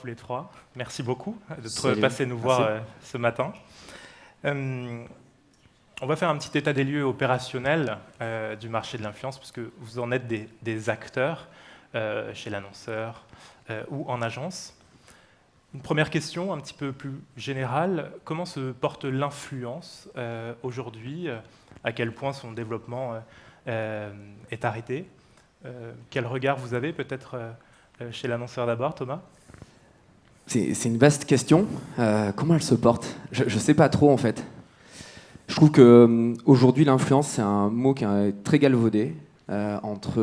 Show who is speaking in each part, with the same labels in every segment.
Speaker 1: tous les trois. Merci beaucoup de
Speaker 2: Salut.
Speaker 1: passer nous voir ce matin. On va faire un petit état des lieux opérationnel du marché de l'influence, puisque vous en êtes des acteurs chez l'annonceur ou en agence. Une première question un petit peu plus générale, comment se porte l'influence aujourd'hui? À quel point son développement est arrêté? Quel regard vous avez peut-être chez l'annonceur d'abord, Thomas?
Speaker 2: C'est une vaste question. Comment elle se porte? Je ne sais pas trop en fait. Je trouve qu'aujourd'hui l'influence c'est un mot qui est très galvaudé entre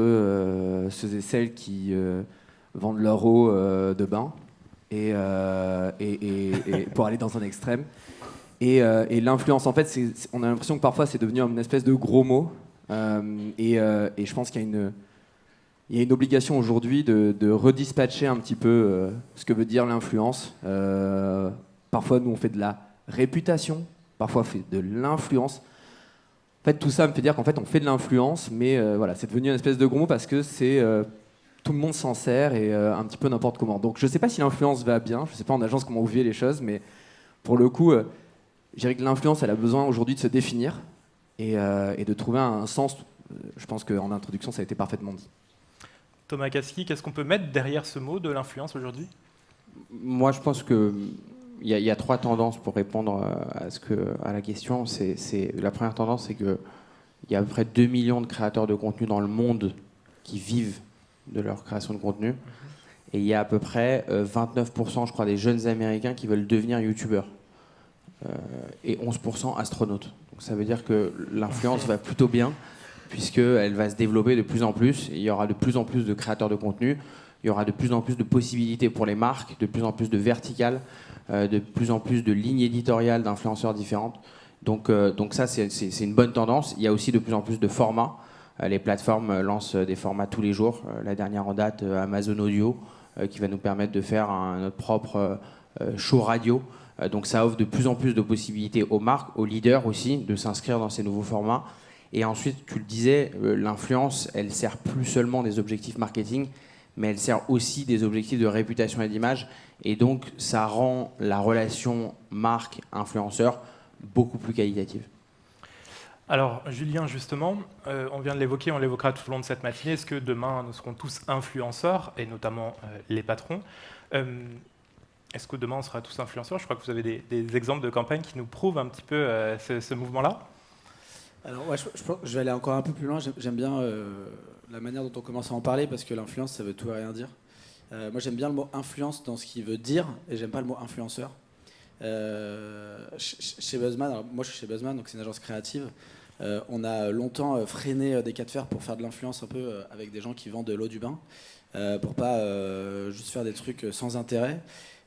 Speaker 2: ceux et celles qui vendent leur eau de bain et pour aller dans un extrême. Et l'influence en fait, on a l'impression que parfois c'est devenu une espèce de gros mot. Et je pense qu'il y a une obligation aujourd'hui de redispatcher un petit peu ce que veut dire l'influence. Parfois, nous, on fait de la réputation, parfois on fait de l'influence. En fait, tout ça me fait dire qu'en fait, on fait de l'influence, mais voilà, c'est devenu une espèce de gros mot parce que tout le monde s'en sert et un petit peu n'importe comment. Donc, je ne sais pas si l'influence va bien, je ne sais pas en agence comment vous vivez les choses, mais pour le coup, je dirais que l'influence, elle a besoin aujourd'hui de se définir et de trouver un sens. Je pense qu'en introduction, ça a été parfaitement dit.
Speaker 1: Thomas Kasky, qu'est-ce qu'on peut mettre derrière ce mot de l'influence aujourd'hui?
Speaker 3: Moi, je pense qu'il y a trois tendances pour répondre à la question. La première tendance, c'est qu'il y a à peu près 2 millions de créateurs de contenu dans le monde qui vivent de leur création de contenu. Et il y a à peu près 29%, je crois, des jeunes Américains qui veulent devenir youtubeurs. Et 11% astronautes. Donc ça veut dire que l'influence va plutôt bien, puisqu'elle va se développer de plus en plus. Il y aura de plus en plus de créateurs de contenu, il y aura de plus en plus de possibilités pour les marques, de plus en plus de verticales, de plus en plus de lignes éditoriales d'influenceurs différentes. Donc ça, c'est une bonne tendance. Il y a aussi de plus en plus de formats. Les plateformes lancent des formats tous les jours. La dernière en date, Amazon Audio, qui va nous permettre de faire notre propre show radio. Donc ça offre de plus en plus de possibilités aux marques, aux leaders aussi, de s'inscrire dans ces nouveaux formats. Et ensuite, tu le disais, l'influence, elle sert plus seulement des objectifs marketing, mais elle sert aussi des objectifs de réputation et d'image. Et donc, ça rend la relation marque-influenceur beaucoup plus qualitative.
Speaker 1: Alors, Julien, justement, on vient de l'évoquer, on l'évoquera tout au long de cette matinée. Est-ce que demain, nous serons tous influenceurs, et notamment les patrons? Est-ce que demain, on sera tous influenceurs? Je crois que vous avez des exemples de campagnes qui nous prouvent un petit peu ce mouvement-là.
Speaker 4: Alors, ouais, je pense que je vais aller encore un peu plus loin. J'aime bien la manière dont on commence à en parler parce que l'influence, ça veut tout et rien dire. Moi, j'aime bien le mot influence dans ce qu'il veut dire et j'aime pas le mot influenceur. Chez Buzzman, alors moi je suis chez Buzzman, donc c'est une agence créative. On a longtemps freiné des cas de fer pour faire de l'influence un peu avec des gens qui vendent de l'eau du bain, pour pas juste faire des trucs sans intérêt.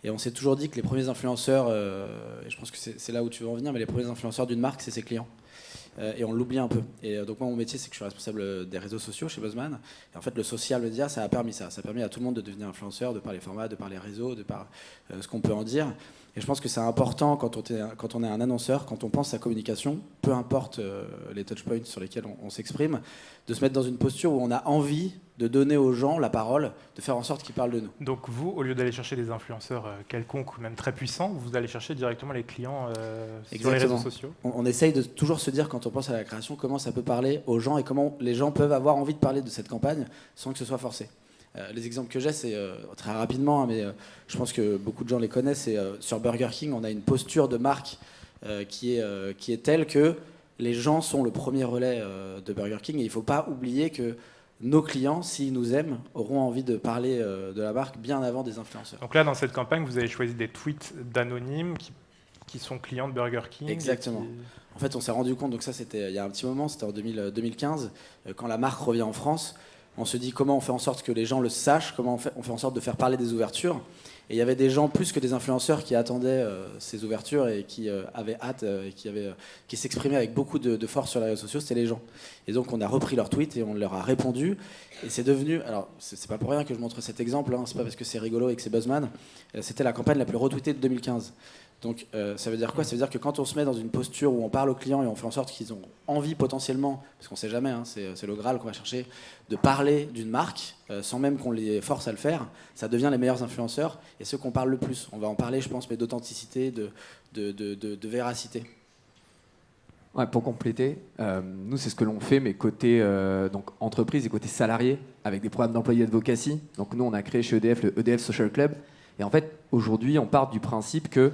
Speaker 4: Et on s'est toujours dit que les premiers influenceurs, et je pense que c'est là où tu veux en venir, mais les premiers influenceurs d'une marque, c'est ses clients. Et on l'oublie un peu. Et donc moi mon métier c'est que je suis responsable des réseaux sociaux chez Buzzman. Et en fait le social media ça a permis ça. Ça a permis à tout le monde de devenir influenceur, de par les formats, de par les réseaux, de par ce qu'on peut en dire. Et je pense que c'est important quand on est un annonceur, quand on pense sa communication, peu importe les touchpoints sur lesquels on s'exprime, de se mettre dans une posture où on a envie de donner aux gens la parole, de faire en sorte qu'ils parlent de nous.
Speaker 1: Donc vous, au lieu d'aller chercher des influenceurs quelconques ou même très puissants, vous allez chercher directement les clients sur les réseaux sociaux.
Speaker 4: On essaye de toujours se dire quand on pense à la création, comment ça peut parler aux gens et comment les gens peuvent avoir envie de parler de cette campagne sans que ce soit forcé. Les exemples que j'ai, c'est très rapidement, mais je pense que beaucoup de gens les connaissent. C'est sur Burger King, on a une posture de marque qui est telle que les gens sont le premier relais de Burger King. Et il ne faut pas oublier que nos clients, s'ils nous aiment, auront envie de parler de la marque bien avant des influenceurs.
Speaker 1: Donc là, dans cette campagne, vous avez choisi des tweets d'anonymes qui sont clients de Burger King.
Speaker 4: Exactement. En fait, on s'est rendu compte, donc ça c'était il y a un petit moment, c'était en 2015, quand la marque revient en France. On se dit comment on fait en sorte que les gens le sachent, comment on fait en sorte de faire parler des ouvertures. Et il y avait des gens plus que des influenceurs qui attendaient ces ouvertures et qui avaient hâte et qui s'exprimaient avec beaucoup de force sur les réseaux sociaux, c'était les gens. Et donc on a repris leurs tweets et on leur a répondu. Et c'est devenu, alors c'est pas pour rien que je montre cet exemple, hein, c'est pas parce que c'est rigolo et que c'est Buzzman, c'était la campagne la plus retweetée de 2015. Donc ça veut dire quoi? Ça veut dire que quand on se met dans une posture où on parle aux clients et on fait en sorte qu'ils ont envie potentiellement, parce qu'on ne sait jamais, hein, c'est le Graal qu'on va chercher, de parler d'une marque sans même qu'on les force à le faire, ça devient les meilleurs influenceurs et ceux qu'on parle le plus. On va en parler, je pense, mais d'authenticité, de véracité.
Speaker 2: Ouais, pour compléter, nous c'est ce que l'on fait, mais côté donc entreprise et côté salarié, avec des programmes d'employé advocacy. Donc nous on a créé chez EDF le EDF Social Club. Et en fait, aujourd'hui, on part du principe que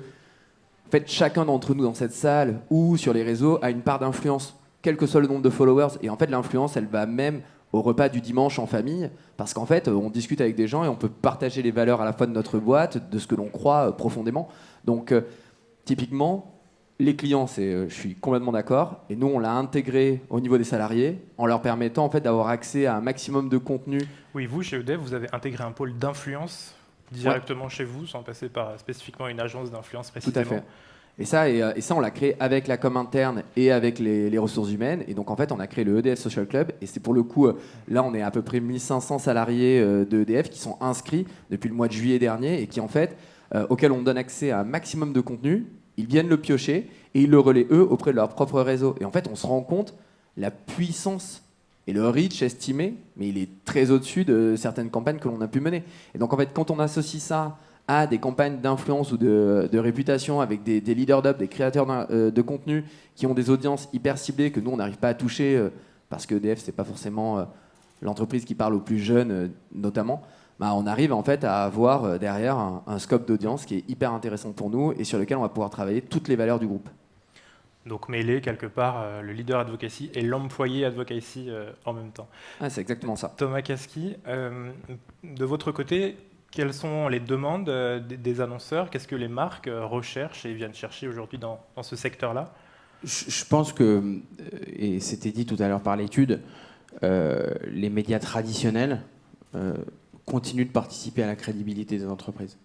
Speaker 2: en fait, chacun d'entre nous dans cette salle ou sur les réseaux a une part d'influence, quel que soit le nombre de followers. Et en fait, l'influence, elle va même au repas du dimanche en famille, parce qu'en fait, on discute avec des gens et on peut partager les valeurs à la fois de notre boîte, de ce que l'on croit profondément. Donc, typiquement, les clients, je suis complètement d'accord. Et nous, on l'a intégré au niveau des salariés en leur permettant en fait, d'avoir accès à un maximum de contenu.
Speaker 1: Oui, vous, chez EDF, vous avez intégré un pôle d'influence directement chez vous, sans passer par spécifiquement une agence d'influence précisément.
Speaker 2: Tout à fait. Et ça, on l'a créé avec la com interne et avec les ressources humaines. Et donc, en fait, on a créé le EDF Social Club. Et c'est pour le coup, là, on est à peu près 1500 salariés de EDF qui sont inscrits depuis le mois de juillet dernier et qui, en fait, auxquels on donne accès à un maximum de contenu. Ils viennent le piocher et ils le relaient, eux, auprès de leur propre réseau. Et en fait, on se rend compte la puissance et le reach estimé, mais il est très au-dessus de certaines campagnes que l'on a pu mener. Et donc, en fait, quand on associe ça à des campagnes d'influence ou de réputation avec des leaders d'up, des créateurs de contenu qui ont des audiences hyper ciblées que nous, on n'arrive pas à toucher parce que EDF, c'est pas forcément l'entreprise qui parle aux plus jeunes, notamment, bah, on arrive en fait à avoir derrière un scope d'audience qui est hyper intéressant pour nous et sur lequel on va pouvoir travailler toutes les valeurs du groupe.
Speaker 1: Donc mêler quelque part le leader advocacy et l'employé advocacy en même temps.
Speaker 2: Ah, c'est exactement ça.
Speaker 1: Thomas Kasky, de votre côté, quelles sont les demandes des annonceurs? Qu'est-ce que les marques recherchent et viennent chercher aujourd'hui dans ce secteur-là?
Speaker 3: Je pense que, et c'était dit tout à l'heure par l'étude, les médias traditionnels continuent de participer à la crédibilité des entreprises.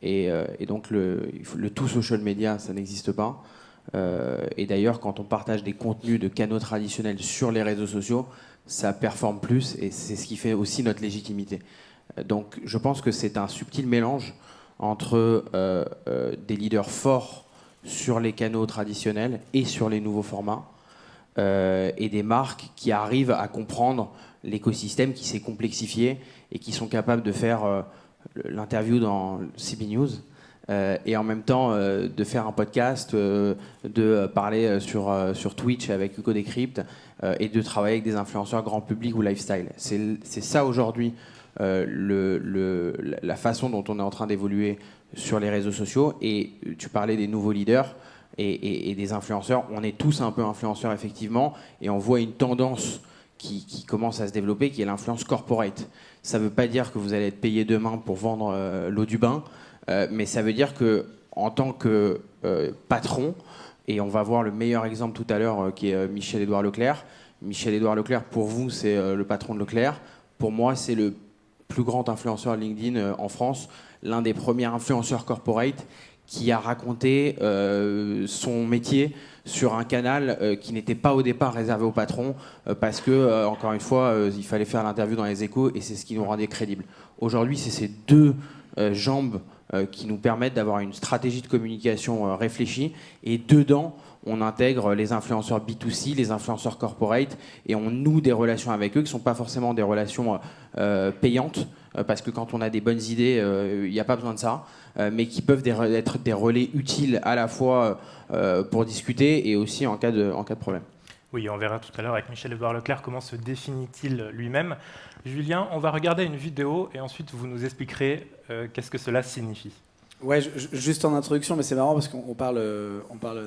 Speaker 3: Et donc le tout social media, ça n'existe pas. Et d'ailleurs, quand on partage des contenus de canaux traditionnels sur les réseaux sociaux, ça performe plus et c'est ce qui fait aussi notre légitimité. Donc je pense que c'est un subtil mélange entre des leaders forts sur les canaux traditionnels et sur les nouveaux formats et des marques qui arrivent à comprendre l'écosystème qui s'est complexifié et qui sont capables de faire l'interview dans CB News et en même temps de faire un podcast, de parler sur Twitch avec Hugo Décrypte et de travailler avec des influenceurs grand public ou lifestyle. C'est ça aujourd'hui la façon dont on est en train d'évoluer sur les réseaux sociaux. Et tu parlais des nouveaux leaders et des influenceurs. On est tous un peu influenceurs effectivement et on voit une tendance qui commence à se développer, qui est l'influence corporate. Ça ne veut pas dire que vous allez être payé demain pour vendre l'eau du bain, mais ça veut dire que en tant que patron, et on va voir le meilleur exemple tout à l'heure qui est Michel-Édouard Leclerc. Michel-Édouard Leclerc, pour vous, c'est le patron de Leclerc. Pour moi, c'est le plus grand influenceur LinkedIn en France, l'un des premiers influenceurs corporate qui a raconté son métier sur un canal qui n'était pas au départ réservé aux patrons parce que, encore une fois, il fallait faire l'interview dans les Échos et c'est ce qui nous rendait crédibles. Aujourd'hui, c'est ces deux jambes qui nous permettent d'avoir une stratégie de communication réfléchie et dedans, on intègre les influenceurs B2C, les influenceurs corporate et on noue des relations avec eux qui ne sont pas forcément des relations payantes parce que quand on a des bonnes idées, il n'y a pas besoin de ça, mais qui peuvent être des relais utiles à la fois pour discuter et aussi en cas de problème.
Speaker 1: Oui, on verra tout à l'heure avec Michel-Édouard Leclerc comment se définit-il lui-même. Julien, on va regarder une vidéo et ensuite vous nous expliquerez qu'est-ce que cela signifie.
Speaker 4: Ouais, juste en introduction, mais c'est marrant parce qu'on parle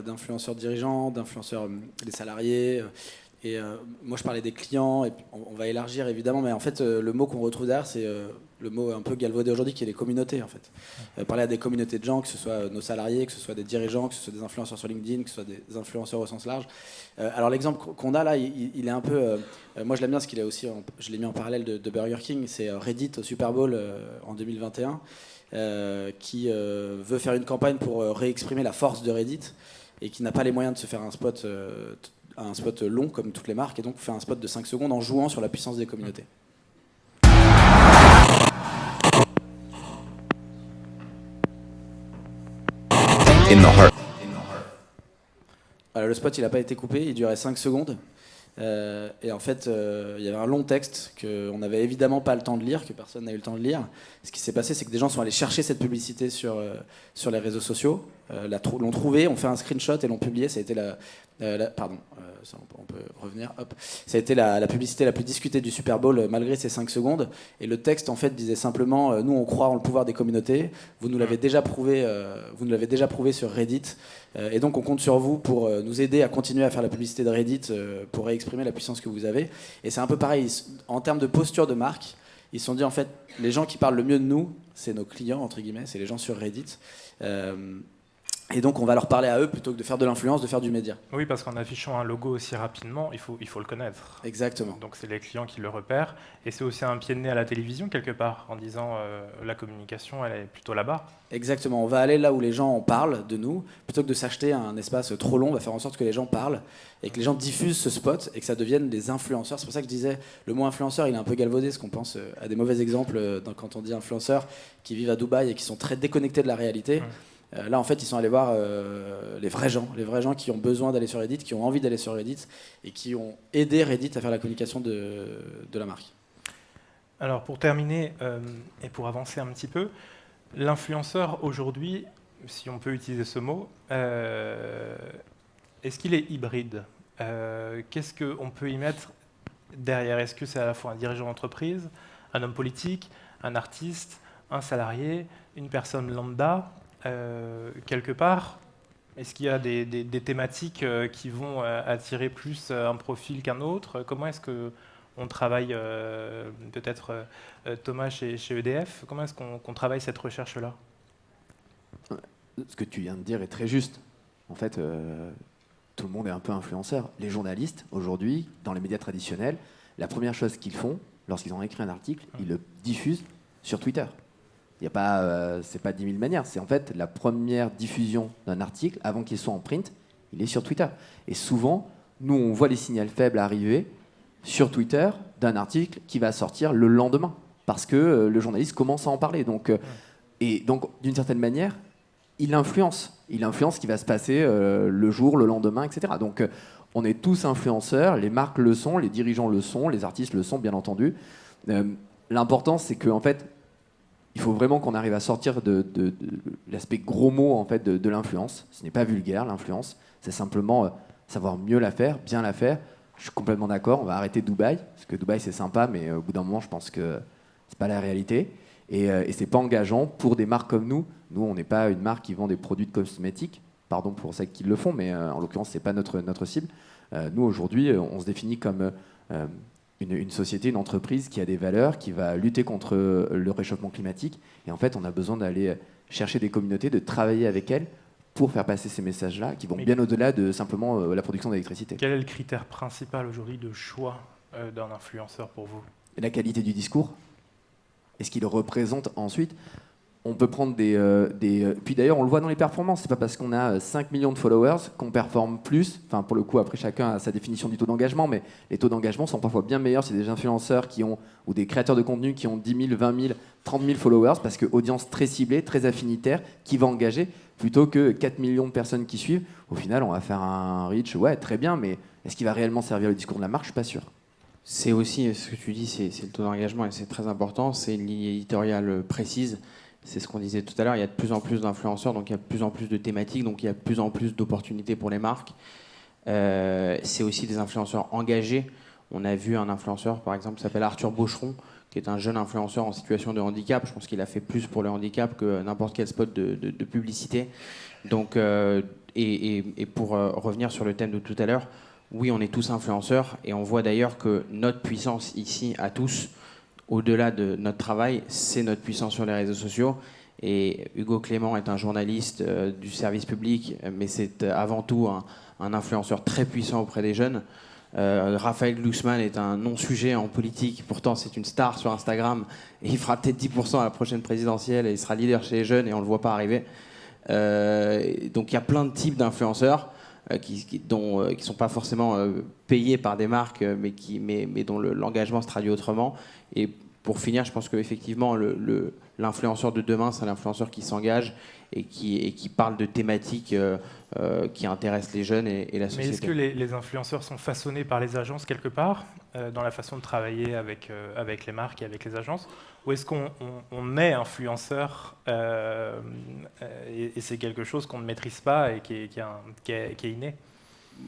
Speaker 4: d'influenceurs dirigeants, d'influenceurs des salariés. Et moi, je parlais des clients, et on va élargir évidemment, mais en fait, le mot qu'on retrouve derrière, c'est le mot un peu galvaudé aujourd'hui, qui est les communautés. En fait. Parler à des communautés de gens, que ce soit nos salariés, que ce soit des dirigeants, que ce soit des influenceurs sur LinkedIn, que ce soit des influenceurs au sens large. Alors l'exemple qu'on a là, il est un peu... moi, je l'aime bien parce qu'il est aussi, je l'ai mis en parallèle de Burger King, c'est Reddit au Super Bowl en 2021, qui veut faire une campagne pour réexprimer la force de Reddit et qui n'a pas les moyens de se faire un spot long comme toutes les marques et donc faire un spot de 5 secondes en jouant sur la puissance des communautés.
Speaker 5: in the heart.
Speaker 4: Voilà, le spot, il n'a pas été coupé, il durait 5 secondes. Et en fait, il y avait un long texte qu'on n'avait évidemment pas le temps de lire, que personne n'a eu le temps de lire. Ce qui s'est passé, c'est que des gens sont allés chercher cette publicité sur les réseaux sociaux, l'ont trouvé, ont fait un screenshot et l'ont publié. Ça a été ça, on peut revenir. Hop. Ça a été la publicité la plus discutée du Super Bowl malgré ces 5 secondes. Et le texte, en fait, disait simplement nous, on croit en le pouvoir des communautés. Vous nous l'avez déjà prouvé. Sur Reddit. Et donc, on compte sur vous pour nous aider à continuer à faire la publicité de Reddit pour réexprimer la puissance que vous avez. Et c'est un peu pareil en termes de posture de marque. Ils se sont dit, en fait, les gens qui parlent le mieux de nous, c'est nos clients, entre guillemets, c'est les gens sur Reddit. Et donc, on va leur parler à eux plutôt que de faire de l'influence, de faire du média.
Speaker 1: Oui, parce qu'en affichant un logo aussi rapidement, il faut le connaître.
Speaker 4: Exactement.
Speaker 1: Donc, c'est les clients qui le repèrent. Et c'est aussi un pied de nez à la télévision, quelque part, en disant la communication, elle est plutôt là-bas.
Speaker 4: Exactement. On va aller là où les gens en parlent de nous, plutôt que de s'acheter un espace trop long. On va faire en sorte que les gens parlent et que les gens diffusent ce spot et que ça devienne des influenceurs. C'est pour ça que je disais, le mot influenceur, il est un peu galvaudé, parce qu'on pense à des mauvais exemples quand on dit influenceurs qui vivent à Dubaï et qui sont très déconnectés de la réalité. Là, en fait, ils sont allés voir les vrais gens qui ont besoin d'aller sur Reddit, qui ont envie d'aller sur Reddit et qui ont aidé Reddit à faire la communication de la marque.
Speaker 1: Alors, pour terminer et pour avancer un petit peu, l'influenceur aujourd'hui, si on peut utiliser ce mot, est-ce qu'il est hybride ? Qu'est-ce qu'on peut y mettre derrière ? Est-ce que c'est à la fois un dirigeant d'entreprise, un homme politique, un artiste, un salarié, une personne lambda ? Quelque part, est-ce qu'il y a des thématiques qui vont attirer plus un profil qu'un autre ? Comment est-ce qu'on travaille, peut-être Thomas chez EDF, comment est-ce qu'on travaille cette recherche-là ?
Speaker 2: Ce que tu viens de dire est très juste. En fait, tout le monde est un peu influenceur. Les journalistes, aujourd'hui, dans les médias traditionnels, la première chose qu'ils font, lorsqu'ils ont écrit un article, ils le diffusent sur Twitter. Il y a pas, c'est pas 10 000 manières. C'est en fait la première diffusion d'un article, avant qu'il soit en print, il est sur Twitter. Et souvent, nous, on voit les signaux faibles arriver sur Twitter d'un article qui va sortir le lendemain, parce que le journaliste commence à en parler. Donc, et donc, d'une certaine manière, il influence ce qui va se passer le jour, le lendemain, etc. Donc, on est tous influenceurs, les marques le sont, les dirigeants le sont, les artistes le sont, bien entendu. L'important, c'est qu'en fait, il faut vraiment qu'on arrive à sortir de l'aspect gros mot en fait, de l'influence. Ce n'est pas vulgaire, l'influence. C'est simplement savoir mieux la faire, bien la faire. Je suis complètement d'accord, on va arrêter Dubaï, parce que Dubaï, c'est sympa, mais au bout d'un moment, je pense que c'est pas la réalité. Et c'est pas engageant pour des marques comme nous. Nous, on n'est pas une marque qui vend des produits de cosmétiques. Pardon pour ceux qui le font, mais en l'occurrence, c'est pas notre cible. Nous, aujourd'hui, on se définit comme une société, une entreprise qui a des valeurs, qui va lutter contre le réchauffement climatique. Et en fait, on a besoin d'aller chercher des communautés, de travailler avec elles pour faire passer ces messages-là, qui vont bien au-delà de simplement la production d'électricité.
Speaker 1: Quel est le critère principal aujourd'hui de choix d'un influenceur pour vous ?
Speaker 2: La qualité du discours. Et ce qu'il représente ensuite. On peut prendre Puis d'ailleurs, on le voit dans les performances. C'est pas parce qu'on a 5 millions de followers qu'on performe plus. Enfin, pour le coup, après, chacun a sa définition du taux d'engagement, mais les taux d'engagement sont parfois bien meilleurs si des influenceurs ou des créateurs de contenu qui ont 10 000, 20 000, 30 000 followers, parce que audience très ciblée, très affinitaire, qui va engager, plutôt que 4 millions de personnes qui suivent. Au final, on va faire un reach, ouais, très bien, mais est-ce qu'il va réellement servir le discours de la marque ? Je suis pas sûr.
Speaker 3: C'est aussi, ce que tu dis, c'est le taux d'engagement, et c'est très important. C'est une ligne éditoriale précise. C'est ce qu'on disait tout à l'heure, il y a de plus en plus d'influenceurs, donc il y a de plus en plus de thématiques, donc il y a de plus en plus d'opportunités pour les marques. C'est aussi des influenceurs engagés. On a vu un influenceur, par exemple, qui s'appelle Arthur Bocheron, qui est un jeune influenceur en situation de handicap. Je pense qu'il a fait plus pour le handicap que n'importe quel spot de publicité. Donc, et pour revenir sur le thème de tout à l'heure, oui, on est tous influenceurs, et on voit d'ailleurs que notre puissance ici, à tous, au-delà de notre travail, c'est notre puissance sur les réseaux sociaux. Et Hugo Clément est un journaliste du service public, mais c'est avant tout un influenceur très puissant auprès des jeunes. Raphaël Glucksmann est un non-sujet en politique, pourtant c'est une star sur Instagram, et il fera peut-être 10% à la prochaine présidentielle, et il sera leader chez les jeunes, et on ne le voit pas arriver. Donc il y a plein de types d'influenceurs qui ne sont pas forcément payés par des marques, mais dont l'engagement se traduit autrement. Et pour finir, je pense qu'effectivement, l'influenceur de demain, c'est l'influenceur qui s'engage et qui parle de thématiques qui intéressent les jeunes et la société.
Speaker 1: Mais est-ce que les influenceurs sont façonnés par les agences quelque part, dans la façon de travailler avec les marques et avec les agences, ou est-ce qu'on est influenceur et c'est quelque chose qu'on ne maîtrise pas et qui est inné?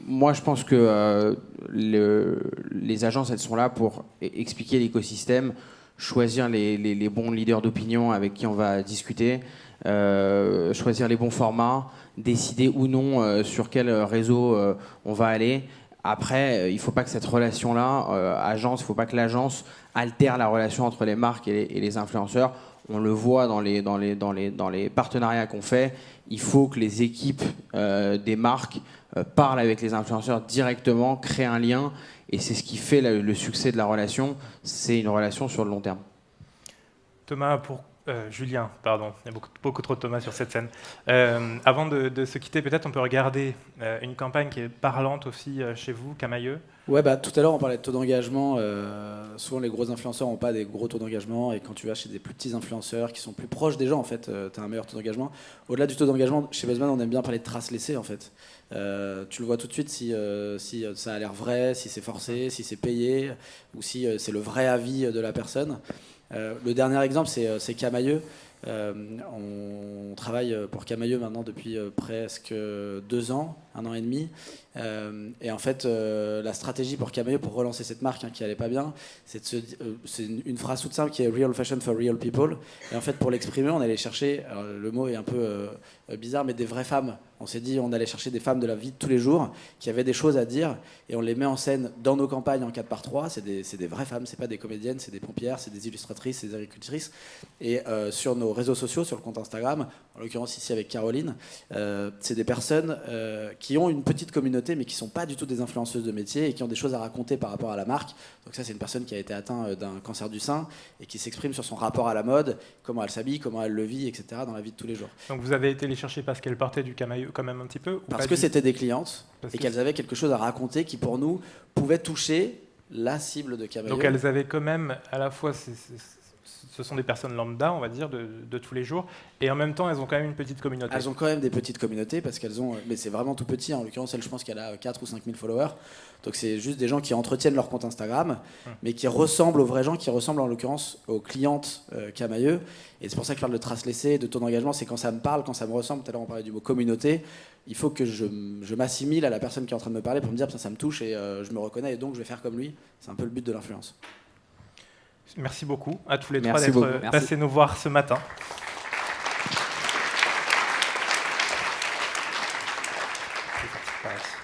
Speaker 3: Moi, je pense que les agences, elles sont là pour expliquer l'écosystème, choisir les bons leaders d'opinion avec qui on va discuter, choisir les bons formats, décider ou non sur quel réseau on va aller. Après, il ne faut pas que cette relation-là, agence, il ne faut pas que l'agence altère la relation entre les marques et les influenceurs. On le voit dans les partenariats qu'on fait. Il faut que les équipes des marques parlent avec les influenceurs directement, créent un lien. Et c'est ce qui fait le succès de la relation. C'est une relation sur le long terme.
Speaker 1: Thomas, Julien, pardon, il y a beaucoup trop de Thomas sur cette scène. Avant de se quitter, peut-être on peut regarder une campagne qui est parlante aussi chez vous, Camaïeu.
Speaker 4: Ouais, tout à l'heure on parlait de taux d'engagement. Souvent les gros influenceurs n'ont pas des gros taux d'engagement, et quand tu vas chez des plus petits influenceurs qui sont plus proches des gens, en fait, tu as un meilleur taux d'engagement. Au-delà du taux d'engagement, chez Buzzman, on aime bien parler de traces laissées, en fait. Tu le vois tout de suite si ça a l'air vrai, si c'est forcé, si c'est payé, ou si c'est le vrai avis de la personne. Le dernier exemple, c'est Camaïeu. On travaille pour Camaïeu maintenant depuis presque 2 ans, 1 an et demi. Et en fait, la stratégie pour Camaïeu, pour relancer cette marque qui allait pas bien, c'est une phrase toute simple qui est Real Fashion for Real People. Et en fait, pour l'exprimer, on allait chercher, alors le mot est un peu bizarre, mais des vraies femmes. On s'est dit, on allait chercher des femmes de la vie de tous les jours qui avaient des choses à dire, et on les met en scène dans nos campagnes en 4x3. C'est des vraies femmes, c'est pas des comédiennes, c'est des pompières, c'est des illustratrices, c'est des agricultrices. Et sur nos réseaux sociaux, sur le compte Instagram, en l'occurrence ici avec Caroline, c'est des personnes qui ont une petite communauté, mais qui ne sont pas du tout des influenceuses de métier et qui ont des choses à raconter par rapport à la marque. Donc ça, c'est une personne qui a été atteinte d'un cancer du sein et qui s'exprime sur son rapport à la mode, comment elle s'habille, comment elle le vit, etc. dans la vie de tous les jours.
Speaker 1: Donc vous avez été les chercher parce qu'elles portaient du Camaïeu quand même un petit peu, ou
Speaker 4: parce
Speaker 1: pas
Speaker 4: que c'était des clientes
Speaker 1: parce
Speaker 4: et qu'elles avaient quelque chose à raconter qui, pour nous, pouvait toucher la cible de Camaïeu.
Speaker 1: Donc elles avaient quand même, à la fois, ce sont des personnes lambda, on va dire, de tous les jours, et en même temps, elles ont quand même une petite communauté.
Speaker 4: Elles ont quand même des petites communautés, parce qu'elles ont, mais c'est vraiment tout petit. En l'occurrence, elle, je pense qu'elle a 4 ou 5 000 followers. Donc c'est juste des gens qui entretiennent leur compte Instagram, mais qui ressemblent aux vrais gens, qui ressemblent en l'occurrence aux clientes Camaïeu. Et c'est pour ça que je parle de traces laissées, de taux d'engagement, c'est quand ça me parle, quand ça me ressemble. Tout à l'heure, on parlait du mot communauté. Il faut que je m'assimile à la personne qui est en train de me parler pour me dire ça me touche et je me reconnais, et donc je vais faire comme lui. C'est un peu le but de l'influence.
Speaker 1: Merci beaucoup à tous les
Speaker 3: Merci
Speaker 1: trois d'être passés nous voir ce matin. C'est parti.